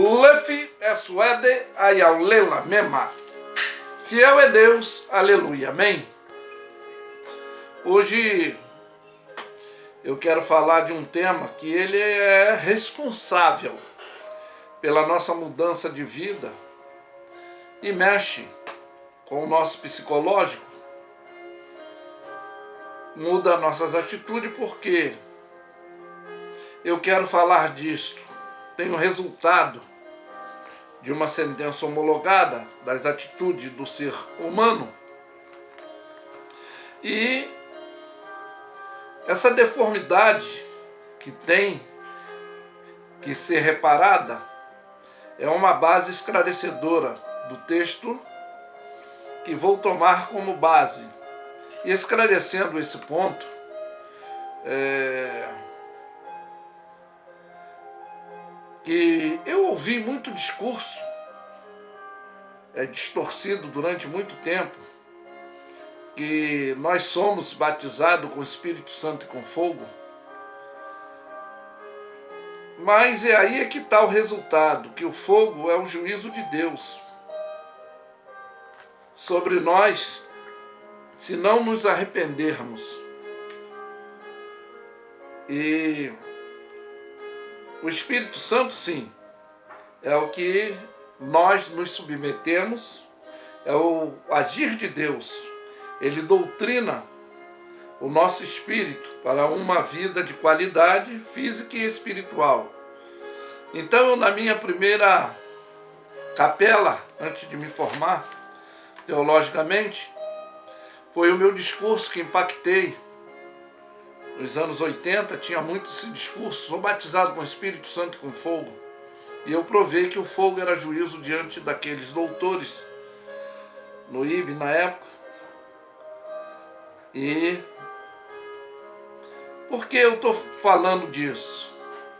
Lefi Esuede Ayaulela Mema. Fiel é Deus, aleluia, amém? Hoje eu quero falar de um tema que ele é responsável pela nossa mudança de vida e mexe com o nosso psicológico, muda nossas atitudes, porque eu quero falar disto. Tem o resultado de uma sentença homologada das atitudes do ser humano. E essa deformidade que tem que ser reparada é uma base esclarecedora do texto que vou tomar como base. E esclarecendo esse ponto, que eu ouvi muito discurso distorcido durante muito tempo, que nós somos batizados com o Espírito Santo e com fogo, mas é aí que está o resultado, que o fogo é o juízo de Deus sobre nós, se não nos arrependermos. E o Espírito Santo, sim, é o que nós nos submetemos, é o agir de Deus. Ele doutrina o nosso espírito para uma vida de qualidade física e espiritual. Então, na minha primeira capela, antes de me formar teologicamente, foi o meu discurso que impactei. Nos anos 80 tinha muito esse discurso: sou batizado com o Espírito Santo e com fogo. E eu provei que o fogo era juízo diante daqueles doutores no IB na época. E por que eu estou falando disso?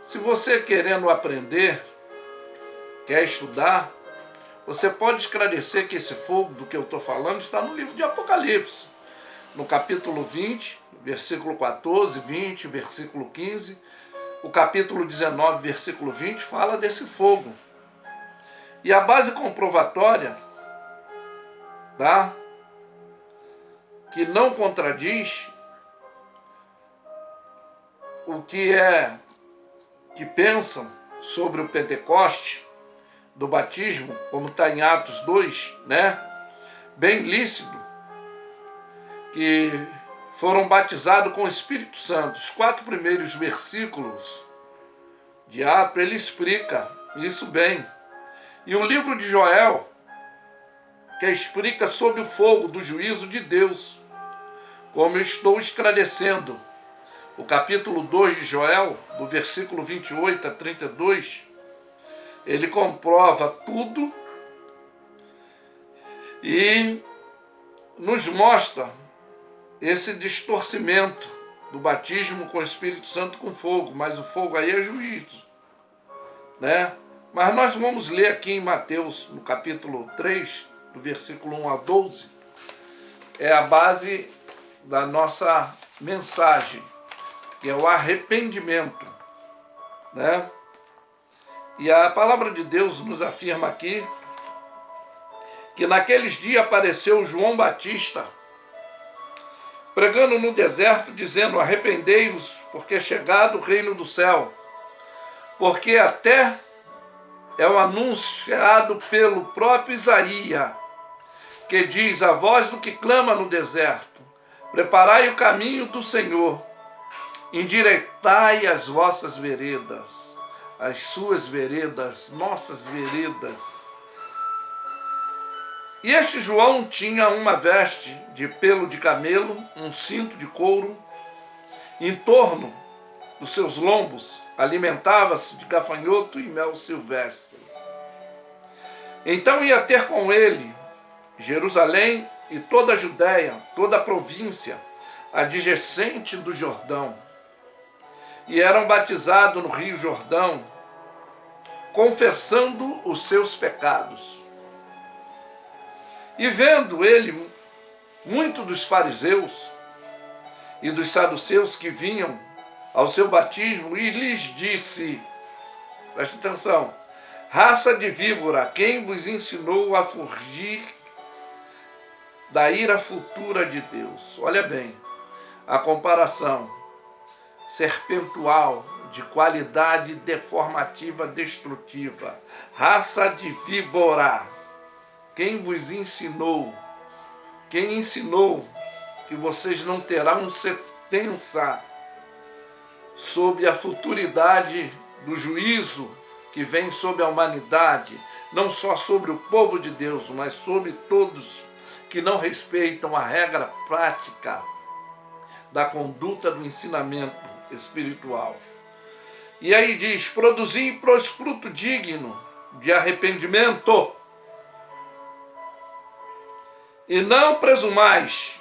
Se você querendo aprender, quer estudar, você pode esclarecer que esse fogo do que eu estou falando está no livro de Apocalipse, no capítulo 20, versículo 14, 20, versículo 15, o capítulo 19, versículo 20, fala desse fogo. E a base comprovatória, tá, que não contradiz o que pensam sobre o Pentecoste, do batismo, como está em Atos 2, né? Bem lícito, que foram batizados com o Espírito Santo. Os 4 primeiros versículos de Atos, ele explica isso bem. E o livro de Joel, que explica sobre o fogo do juízo de Deus, como eu estou esclarecendo. O capítulo 2 de Joel, do versículo 28 a 32, ele comprova tudo e nos mostra esse distorcimento do batismo com o Espírito Santo com fogo, mas o fogo aí é juízo, né? Mas nós vamos ler aqui em Mateus, no capítulo 3, do versículo 1 a 12, é a base da nossa mensagem, que é o arrependimento, né? E a palavra de Deus nos afirma aqui que naqueles dias apareceu João Batista, pregando no deserto, dizendo: arrependei-vos, porque é chegado o reino do céu. Porque até é o anunciado pelo próprio Isaías, que diz: a voz do que clama no deserto, preparai o caminho do Senhor, endireitai as vossas veredas. As suas veredas, nossas veredas. E este João tinha uma veste de pelo de camelo, um cinto de couro, em torno dos seus lombos alimentava-se de gafanhoto e mel silvestre. Então ia ter com ele Jerusalém e toda a Judéia, toda a província adjacente do Jordão, e eram batizados no rio Jordão, confessando os seus pecados. E vendo ele muito dos fariseus e dos saduceus que vinham ao seu batismo, e lhes disse, presta atenção, Raça de víbora, quem vos ensinou a fugir da ira futura de Deus? Olha bem, a comparação serpentual de qualidade deformativa destrutiva. Raça de víbora, quem vos ensinou? Quem ensinou que vocês não terão sentença sobre a futuridade do juízo que vem sobre a humanidade, não só sobre o povo de Deus, mas sobre todos que não respeitam a regra prática da conduta do ensinamento espiritual. E aí diz: produzi fruto digno de arrependimento, e não presumais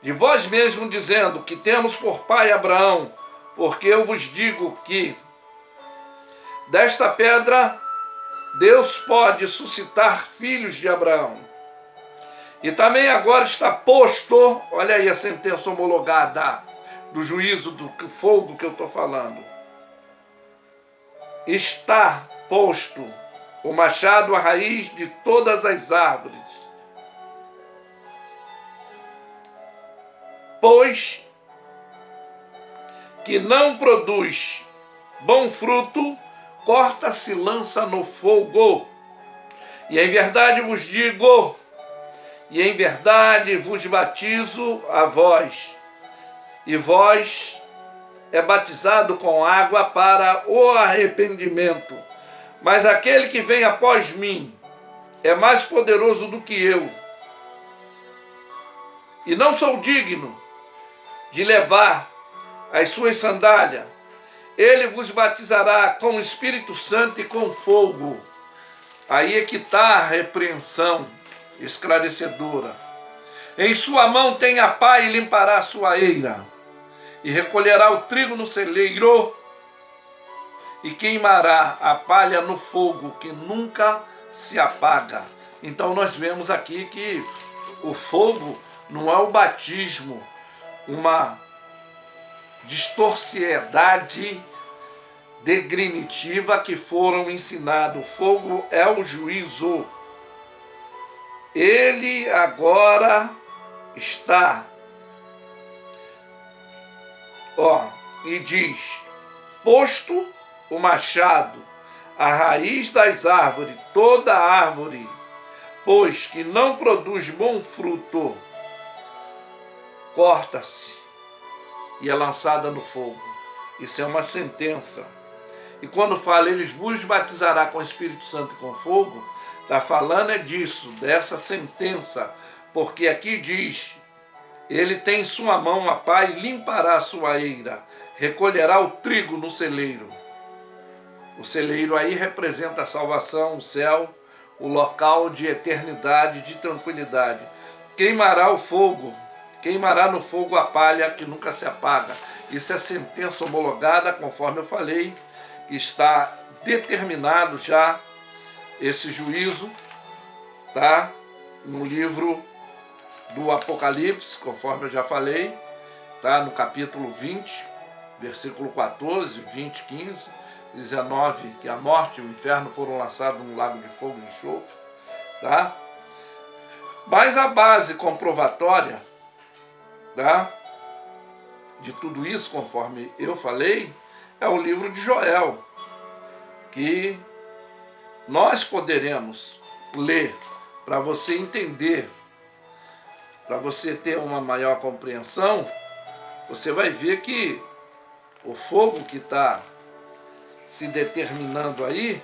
de vós mesmos, dizendo que temos por pai Abraão, porque eu vos digo que desta pedra Deus pode suscitar filhos de Abraão. E também agora está posto, olha aí a sentença homologada do juízo do fogo que eu estou falando. Está posto o machado à raiz de todas as árvores, pois que não produz bom fruto, corta-se e lança no fogo. E em verdade vos digo, e em verdade vos batizo a vós, e vós é batizado com água para o arrependimento. Mas aquele que vem após mim é mais poderoso do que eu, e não sou digno de levar as suas sandálias. Ele vos batizará com o Espírito Santo e com fogo. Aí é que está a repreensão esclarecedora. Em sua mão tem a pá e limpará a sua eira, e recolherá o trigo no celeiro, e queimará a palha no fogo, que nunca se apaga. Então nós vemos aqui que o fogo não é o batismo, uma distorciedade degrinetiva que foram ensinados. O fogo é o juízo. Ele agora está, e diz: posto o machado à raiz das árvores, toda árvore, pois que não produz bom fruto, corta-se e é lançada no fogo. Isso é uma sentença. E quando fala, eles vos batizará com o Espírito Santo e com fogo, está falando é disso, dessa sentença, porque aqui diz: ele tem em sua mão a pá e limpará a sua eira, recolherá o trigo no celeiro. O celeiro aí representa a salvação, o céu, o local de eternidade, de tranquilidade. Queimará o fogo, queimará no fogo a palha que nunca se apaga. Isso é sentença homologada, conforme eu falei, que está determinado já esse juízo, tá? No livro do Apocalipse, conforme eu já falei, tá? No capítulo 20, versículo 14, 20, 15, 19, que a morte e o inferno foram lançados no lago de fogo e enxofre, tá? Mas a base comprovatória, tá, de tudo isso, conforme eu falei, é o livro de Joel, que nós poderemos ler para você entender, para você ter uma maior compreensão. Você vai ver que o fogo que está se determinando aí,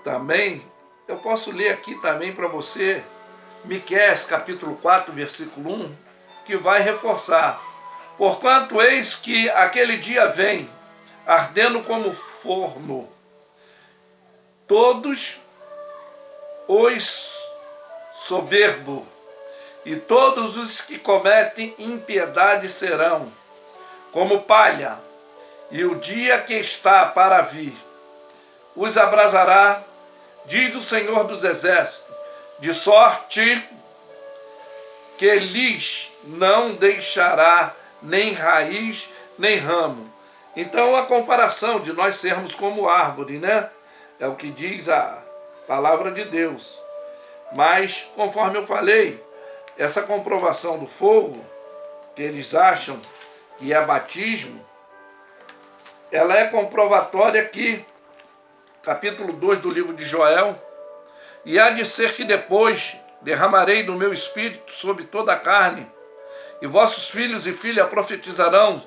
também, eu posso ler aqui também para você, Miqueias capítulo 4, versículo 1, que vai reforçar: porquanto eis que aquele dia vem, ardendo como forno, todos os soberbos e todos os que cometem impiedade serão como palha, e o dia que está para vir os abrasará, diz o Senhor dos Exércitos, de sorte que lhes não deixará nem raiz nem ramo. Então a comparação de nós sermos como árvore, né? é o que diz a palavra de Deus. Mas, conforme eu falei, essa comprovação do fogo, que eles acham que é batismo, ela é comprovatória aqui, capítulo 2 do livro de Joel, e há de ser que depois derramarei do meu espírito sobre toda a carne, e vossos filhos e filhas profetizarão,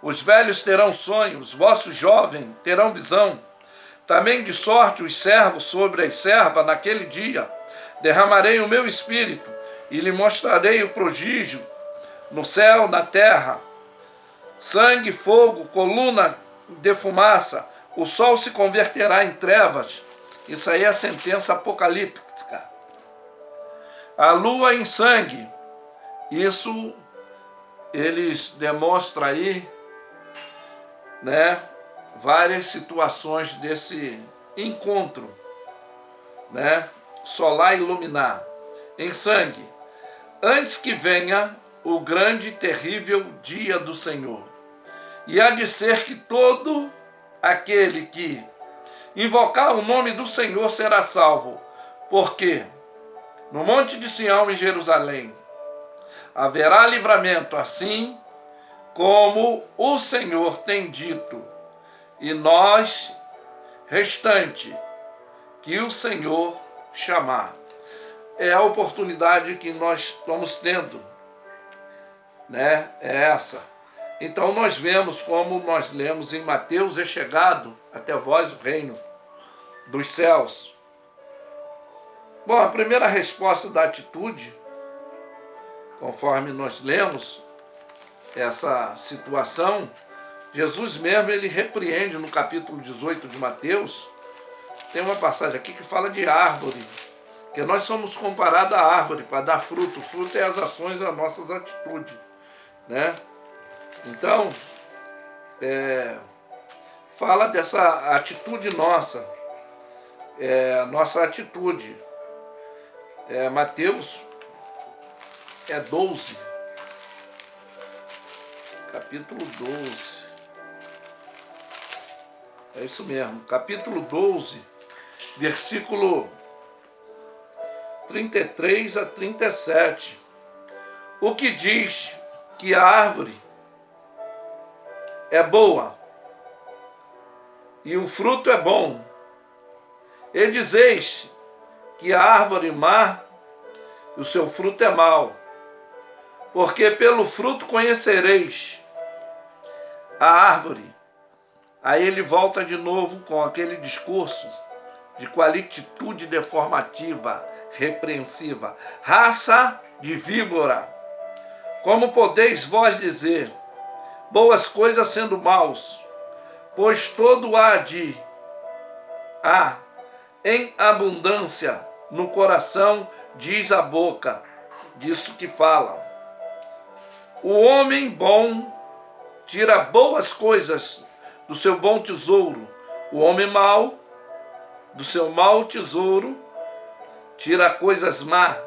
os velhos terão sonhos, vossos jovens terão visão, também de sorte os servos sobre as servas naquele dia, derramarei o meu espírito, e lhe mostrarei o prodígio no céu, na terra, sangue, fogo, coluna de fumaça, o sol se converterá em trevas. Isso aí é a sentença apocalíptica. A lua em sangue. Isso eles demonstram aí, né, várias situações desse encontro, né, solar e luminar em sangue, antes que venha o grande e terrível dia do Senhor. E há de ser que todo aquele que invocar o nome do Senhor será salvo, porque no monte de Sião, em Jerusalém, haverá livramento, assim como o Senhor tem dito, e nós, restante, que o Senhor chamar. É a oportunidade que nós estamos tendo, né? É essa. Então nós vemos, como nós lemos em Mateus, é chegado até vós o reino dos céus. Bom, a primeira resposta da atitude, conforme nós lemos essa situação, Jesus mesmo ele repreende no capítulo 18 de Mateus. Tem uma passagem aqui que fala de árvore, que nós somos comparados à árvore para dar fruto. O fruto é as ações, as nossas atitudes, né? Então, fala dessa atitude nossa, nossa atitude. Mateus 12, capítulo 12. É isso mesmo, capítulo 12, versículo 33 a 37. O que diz que a árvore é boa e o fruto é bom, e dizeis que a árvore má, o seu fruto é mau, porque pelo fruto conhecereis a árvore. Aí ele volta de novo com aquele discurso de qualititude deformativa, repreensiva. Raça de víbora, como podeis vós dizer, boas coisas sendo maus? Pois todo há em abundância no coração, diz a boca, disso que fala. O homem bom tira boas coisas do seu bom tesouro, o homem mau, do seu mau tesouro, tira coisas más.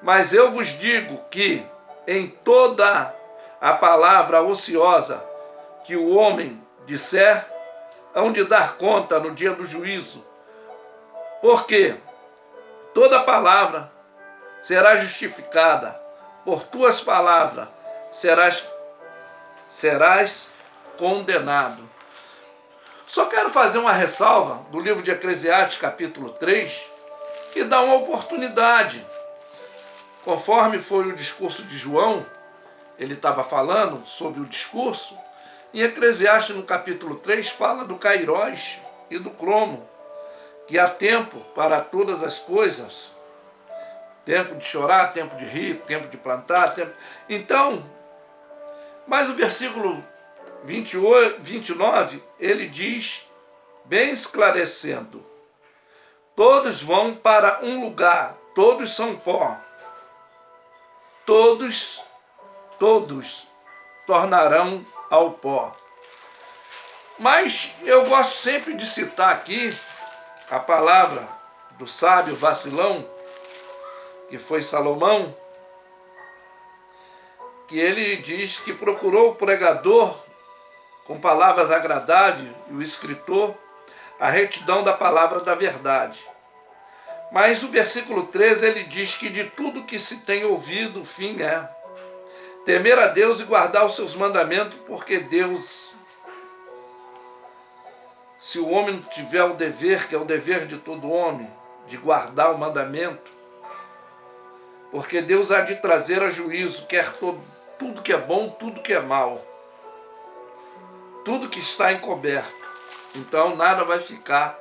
Mas eu vos digo que em toda a palavra ociosa que o homem disser, hão de dar conta no dia do juízo. Porque toda palavra será justificada, por tuas palavras serás condenado. Só quero fazer uma ressalva do livro de Eclesiastes, capítulo 3, que dá uma oportunidade. Conforme foi o discurso de João, ele estava falando sobre o discurso, em Eclesiastes, no capítulo 3, fala do Kairós e do cromo, que há tempo para todas as coisas, tempo de chorar, tempo de rir, tempo de plantar, tempo... Então, mas o versículo 29, ele diz, bem esclarecendo, todos vão para um lugar, todos são pó, todos tornarão ao pó. Mas eu gosto sempre de citar aqui a palavra do sábio vacilão, que foi Salomão, que ele diz que procurou o pregador com palavras agradáveis e o escritor a retidão da palavra da verdade. Mas o versículo 13 ele diz que de tudo que se tem ouvido, o fim é temer a Deus e guardar os seus mandamentos, porque Deus, se o homem tiver o dever, que é o dever de todo homem, de guardar o mandamento, porque Deus há de trazer a juízo, quer tudo que é bom, tudo que é mal, tudo que está encoberto. Então nada vai ficar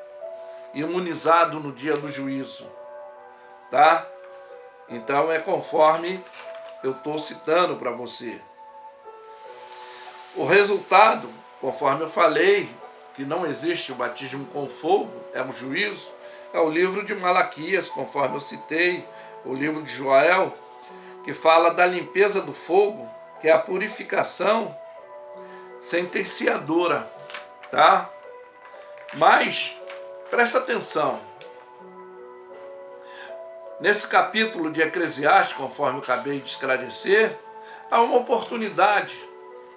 imunizado no dia do juízo, tá? Então é conforme eu estou citando para você. O resultado, conforme eu falei, que não existe o batismo com fogo, é um juízo, é o livro de Malaquias, conforme eu citei, o livro de Joel, que fala da limpeza do fogo, que é a purificação sentenciadora, tá? Mas, presta atenção, nesse capítulo de Eclesiastes, conforme eu acabei de esclarecer, há uma oportunidade,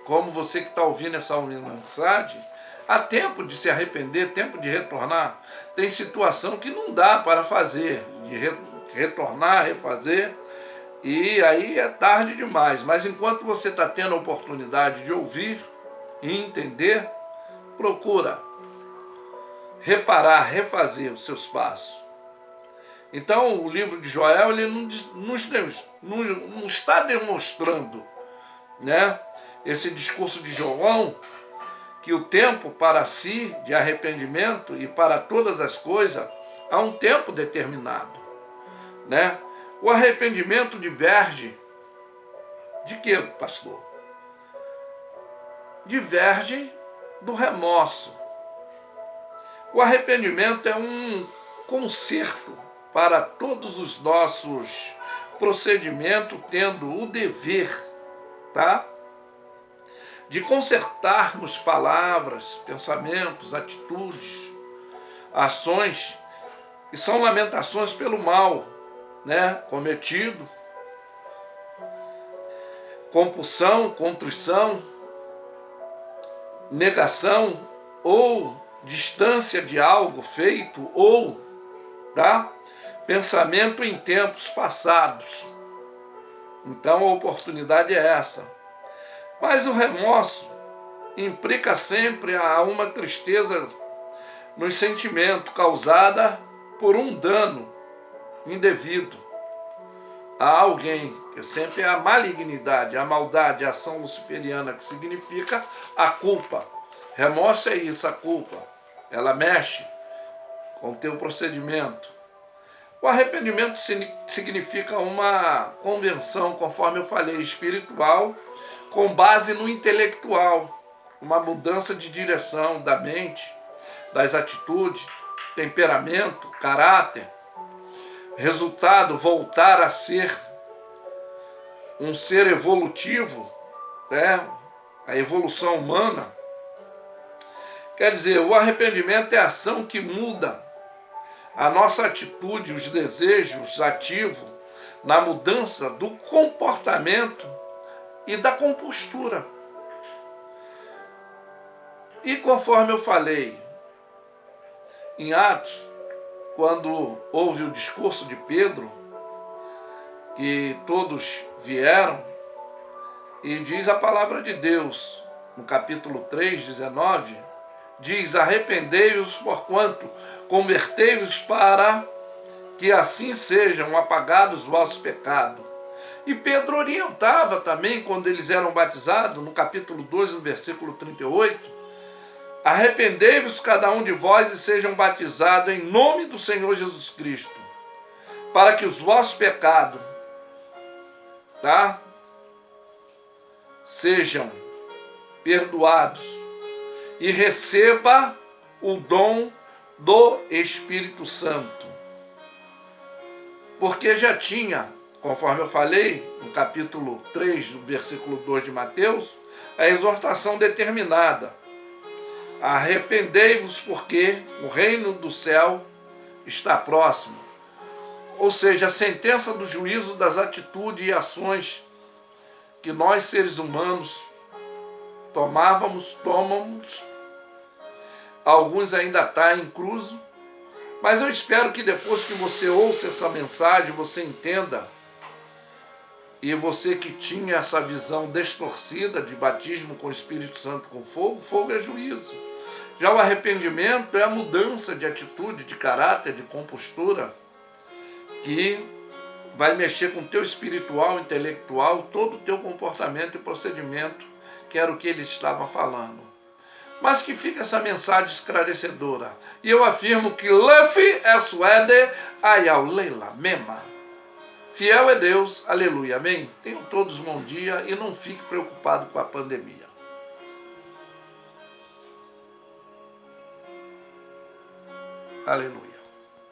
como você que está ouvindo essa mensagem, há tempo de se arrepender, tempo de retornar. Tem situação que não dá para fazer, de retornar, refazer, e aí é tarde demais. Mas enquanto você está tendo a oportunidade de ouvir e entender, procura reparar, refazer os seus passos. Então o livro de Joel ele não está demonstrando, né, esse discurso de João, que o tempo para si de arrependimento e para todas as coisas há um tempo determinado, né? O arrependimento diverge de quê, pastor? Diverge do remorso. O arrependimento é um conserto para todos os nossos procedimentos, tendo o dever, tá, de consertarmos palavras, pensamentos, atitudes, ações que são lamentações pelo mal, né, cometido, compulsão, contrição, negação ou distância de algo feito ou, tá, pensamento em tempos passados. Então a oportunidade é essa. Mas o remorso implica sempre a uma tristeza nos sentimentos causada por um dano indevido a alguém, que sempre é a malignidade, a maldade, a ação luciferiana, que significa a culpa. Remorso é isso, a culpa. Ela mexe com o teu procedimento. O arrependimento significa uma conversão, conforme eu falei, espiritual, com base no intelectual, uma mudança de direção da mente, das atitudes, temperamento, caráter. Resultado, voltar a ser um ser evolutivo, né? A evolução humana. Quer dizer, o arrependimento é a ação que muda a nossa atitude, os desejos ativos, na mudança do comportamento e da compostura. E conforme eu falei em Atos, quando houve o discurso de Pedro, que todos vieram, e diz a palavra de Deus, no capítulo 3, 19, diz: arrependei-vos porquanto convertei-vos para que assim sejam apagados os vossos pecados. E Pedro orientava também, quando eles eram batizados, no capítulo 2, no versículo 38, arrependei-vos cada um de vós e sejam batizados em nome do Senhor Jesus Cristo, para que os vossos pecados, tá, sejam perdoados e receba o dom do Espírito Santo. Porque já tinha, conforme eu falei, no capítulo 3, no versículo 2 de Mateus, a exortação determinada: arrependei-vos porque o reino do céu está próximo. Ou seja, a sentença do juízo das atitudes e ações que nós, seres humanos, tomamos, alguns ainda estão incluso, mas eu espero que depois que você ouça essa mensagem, você entenda, e você que tinha essa visão distorcida de batismo com o Espírito Santo com fogo, fogo é juízo. Já o arrependimento é a mudança de atitude, de caráter, de compostura, que vai mexer com o teu espiritual, intelectual, todo o teu comportamento e procedimento, que era o que ele estava falando. Mas que fica essa mensagem esclarecedora. E eu afirmo que Luffy é suede ayau leila mema. Fiel é Deus, aleluia, amém? Tenham todos um bom dia e não fique preocupado com a pandemia. Aleluia.